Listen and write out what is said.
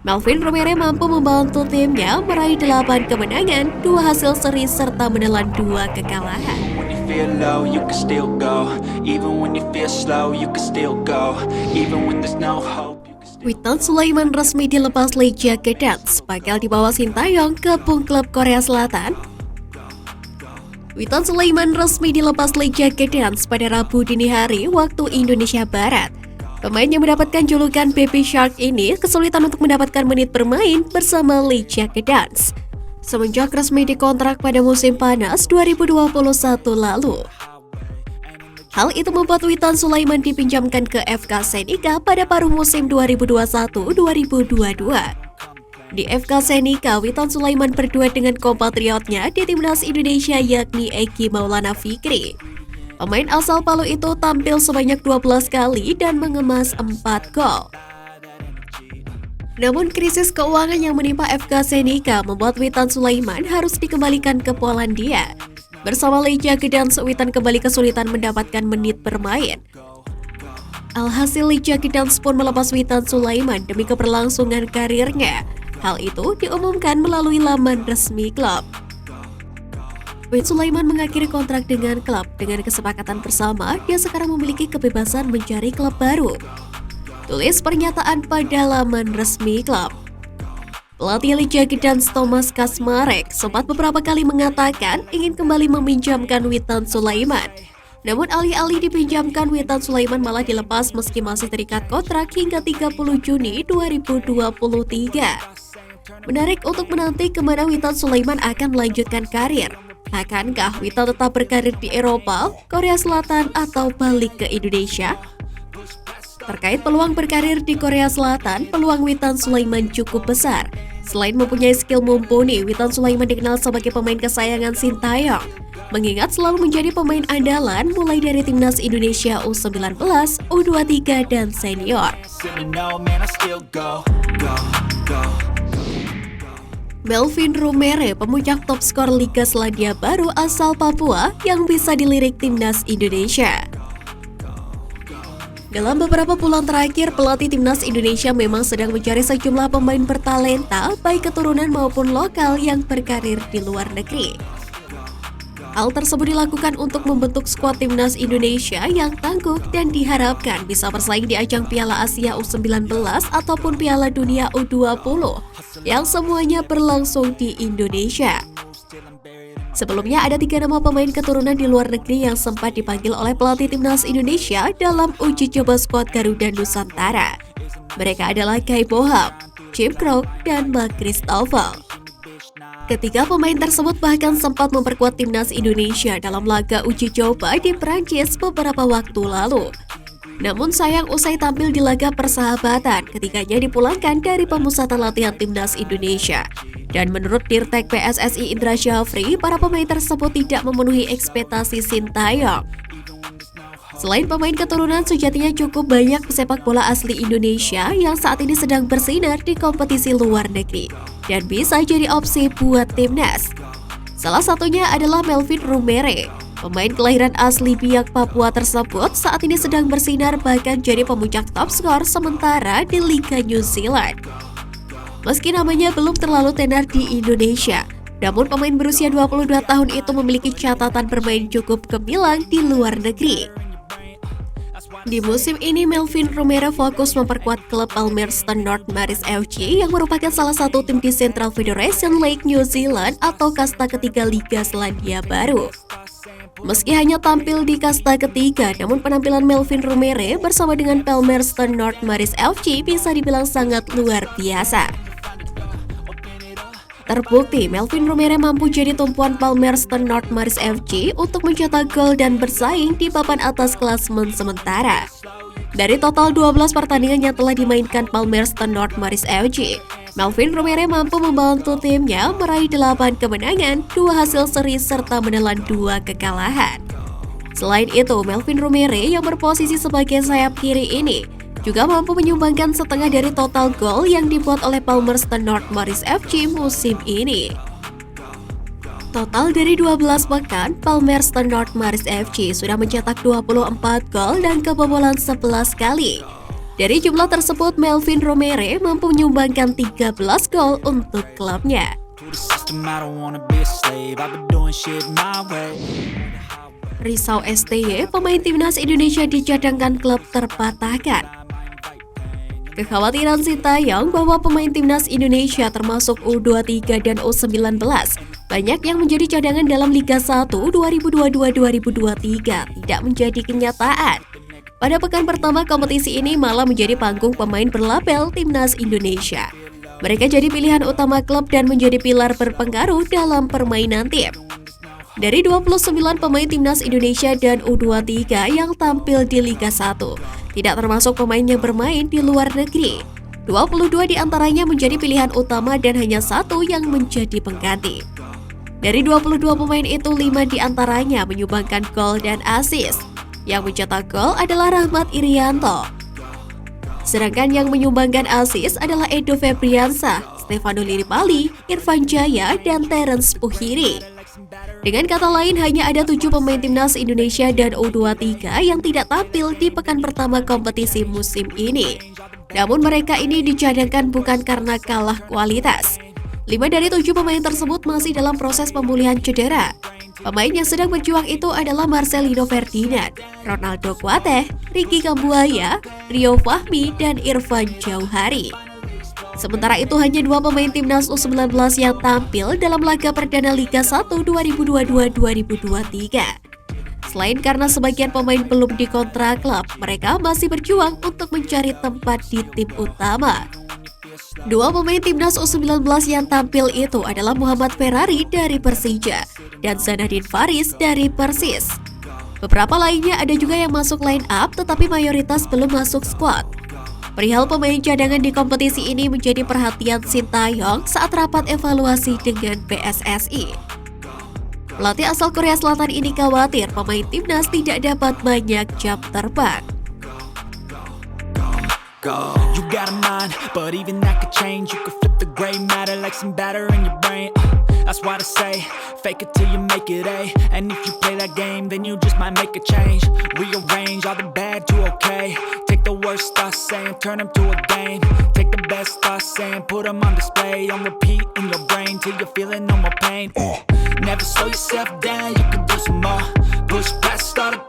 Melvin Romere mampu membantu timnya meraih 8 kemenangan, 2 hasil seri serta menelan 2 kekalahan. When you feel low, you can still go. Even when you feel slow, you can still go. Even when there's no hope. Witan Sulaiman resmi dilepas Legia Gdansk, bakal dibawa Sintayong ke klub Korea Selatan. Witan Sulaiman resmi dilepas Legia Gdansk pada Rabu dini hari waktu Indonesia Barat. Pemain yang mendapatkan julukan Baby Shark ini kesulitan untuk mendapatkan menit bermain bersama Legia Gdansk semenjak resmi dikontrak pada musim panas 2021 lalu. Hal itu membuat Witan Sulaiman dipinjamkan ke FK Senica pada paruh musim 2021-2022. Di FK Senica, Witan Sulaiman berduet dengan kompatriotnya di timnas Indonesia yakni Egi Maulana Fikri. Pemain asal Palu itu tampil sebanyak 12 kali dan mengemas 4 gol. Namun krisis keuangan yang menimpa FK Senica membuat Witan Sulaiman harus dikembalikan ke Polandia. Bersama Legia Gdansk, Witan kembali kesulitan mendapatkan menit bermain. Alhasil Legia Gdansk pun melepas Witan Sulaiman demi keberlangsungan karirnya. Hal itu diumumkan melalui laman resmi klub. Witan Sulaiman mengakhiri kontrak dengan klub dengan kesepakatan bersama dia sekarang memiliki kebebasan mencari klub baru. Tulis pernyataan pada laman resmi klub. Pelatih Legia Gdansk Thomas Kaczmarek sempat beberapa kali mengatakan ingin kembali meminjamkan Witan Sulaiman. Namun alih-alih dipinjamkan, Witan Sulaiman malah dilepas meski masih terikat kontrak hingga 30 Juni 2023. Menarik untuk menanti kemana Witan Sulaiman akan melanjutkan karir. Akankah Witan tetap berkarir di Eropa, Korea Selatan, atau balik ke Indonesia? Terkait peluang berkarir di Korea Selatan, peluang Witan Sulaiman cukup besar. Selain mempunyai skill mumpuni, Witan Sulaiman dikenal sebagai pemain kesayangan Sintayong. Mengingat selalu menjadi pemain andalan mulai dari timnas Indonesia U19, U23, dan senior. Melvin Romere, pemuncak top skor Liga Selandia Baru asal Papua yang bisa dilirik timnas Indonesia. Dalam beberapa bulan terakhir, pelatih timnas Indonesia memang sedang mencari sejumlah pemain bertalenta, baik keturunan maupun lokal yang berkarir di luar negeri. Hal tersebut dilakukan untuk membentuk skuad timnas Indonesia yang tangguh dan diharapkan bisa bersaing di ajang Piala Asia U19 ataupun Piala Dunia U20 yang semuanya berlangsung di Indonesia. Sebelumnya ada 3 nama pemain keturunan di luar negeri yang sempat dipanggil oleh pelatih timnas Indonesia dalam uji coba skuad Garuda Nusantara. Mereka adalah Kai Boham, Jim Krok, dan Mark Christoffel. Ketiga pemain tersebut bahkan sempat memperkuat timnas Indonesia dalam laga uji coba di Prancis beberapa waktu lalu. Namun sayang usai tampil di laga persahabatan, ketiganya dipulangkan dari pemusatan latihan timnas Indonesia. Dan menurut Dirtek PSSI Indra Syafri, para pemain tersebut tidak memenuhi ekspektasi Sintayong. Selain pemain keturunan, sejatinya cukup banyak pesepak bola asli Indonesia yang saat ini sedang bersinar di kompetisi luar negeri dan bisa jadi opsi buat timnas. Salah satunya adalah Melvin Romere. Pemain kelahiran asli Biak, Papua tersebut saat ini sedang bersinar bahkan jadi pemuncak top skor sementara di Liga New Zealand. Meski namanya belum terlalu tenar di Indonesia, namun pemain berusia 22 tahun itu memiliki catatan bermain cukup gemilang di luar negeri. Di musim ini, Melvin Romere fokus memperkuat klub Palmerston North Maris FC yang merupakan salah satu tim di Central Federation League New Zealand atau kasta ketiga Liga Selandia Baru. Meski hanya tampil di kasta ketiga, namun penampilan Melvin Romere bersama dengan Palmerston North Maris FC bisa dibilang sangat luar biasa. Terbukti, Melvin Romere mampu jadi tumpuan Palmerston North Maris FC untuk mencetak gol dan bersaing di papan atas klasemen sementara. Dari total 12 pertandingan yang telah dimainkan Palmerston North Maris FC, Melvin Romere mampu membantu timnya meraih 8 kemenangan, 2 hasil seri serta menelan 2 kekalahan. Selain itu, Melvin Romere yang berposisi sebagai sayap kiri ini juga mampu menyumbangkan setengah dari total gol yang dibuat oleh Palmerston North Maris FC musim ini. Total dari 12 pekan, Palmerston North Maris FC sudah mencetak 24 gol dan kebobolan 11 kali. Dari jumlah tersebut, Melvin Romere mampu menyumbangkan 13 gol untuk klubnya. To the system, I don't wanna be a slave. I've been doing shit my way. Rizal STY, pemain timnas Indonesia dicadangkan klub terpatahkan. Kekhawatiran Sintayong bahwa pemain timnas Indonesia termasuk U23 dan U19 banyak yang menjadi cadangan dalam Liga 1 2022-2023 tidak menjadi kenyataan. Pada pekan pertama kompetisi ini malah menjadi panggung pemain berlabel timnas Indonesia. Mereka jadi pilihan utama klub dan menjadi pilar berpengaruh dalam permainan tim. Dari 29 pemain timnas Indonesia dan U23 yang tampil di Liga 1, tidak termasuk pemain yang bermain di luar negeri. 22 diantaranya menjadi pilihan utama dan hanya satu yang menjadi pengganti. Dari 22 pemain itu, 5 diantaranya menyumbangkan gol dan assist. Yang mencetak gol adalah Rahmat Irianto. Sedangkan yang menyumbangkan assist adalah Edo Febriansyah, Stefano Lillipali, Irfan Jaya, dan Terence Puhiri. Dengan kata lain, hanya ada 7 pemain timnas Indonesia dan U23 yang tidak tampil di pekan pertama kompetisi musim ini. Namun mereka ini dicadangkan bukan karena kalah kualitas. 5 dari 7 pemain tersebut masih dalam proses pemulihan cedera. Pemain yang sedang berjuang itu adalah Marcelino Ferdinand, Ronaldo Kuateh, Ricky Kambuaya, Rio Fahmi, dan Irfan Jauhari. Sementara itu hanya 2 pemain timnas U19 yang tampil dalam laga perdana Liga 1 2022-2023. Selain karena sebagian pemain belum dikontrak klub, mereka masih berjuang untuk mencari tempat di tim utama. 2 pemain timnas U19 yang tampil itu adalah Muhammad Ferrari dari Persija dan Zanadin Faris dari Persis. Beberapa lainnya ada juga yang masuk line up tetapi mayoritas belum masuk squad. Perihal pemain cadangan di kompetisi ini menjadi perhatian Sintayong saat rapat evaluasi dengan PSSI. Pelatih asal Korea Selatan ini khawatir pemain timnas tidak dapat banyak jam terbang. Go. You got a mind, but even that could change. You could flip the gray matter like some batter in your brain. That's why they say, fake it till you make it A. And if you play that game, then you just might make a change. Rearrange all the bad to okay. Take the worst thoughts saying, turn them to a game. Take the best thoughts saying, put them on display. On repeat in your brain till you're feeling no more pain. Never slow yourself down, you can do some more. Push past all the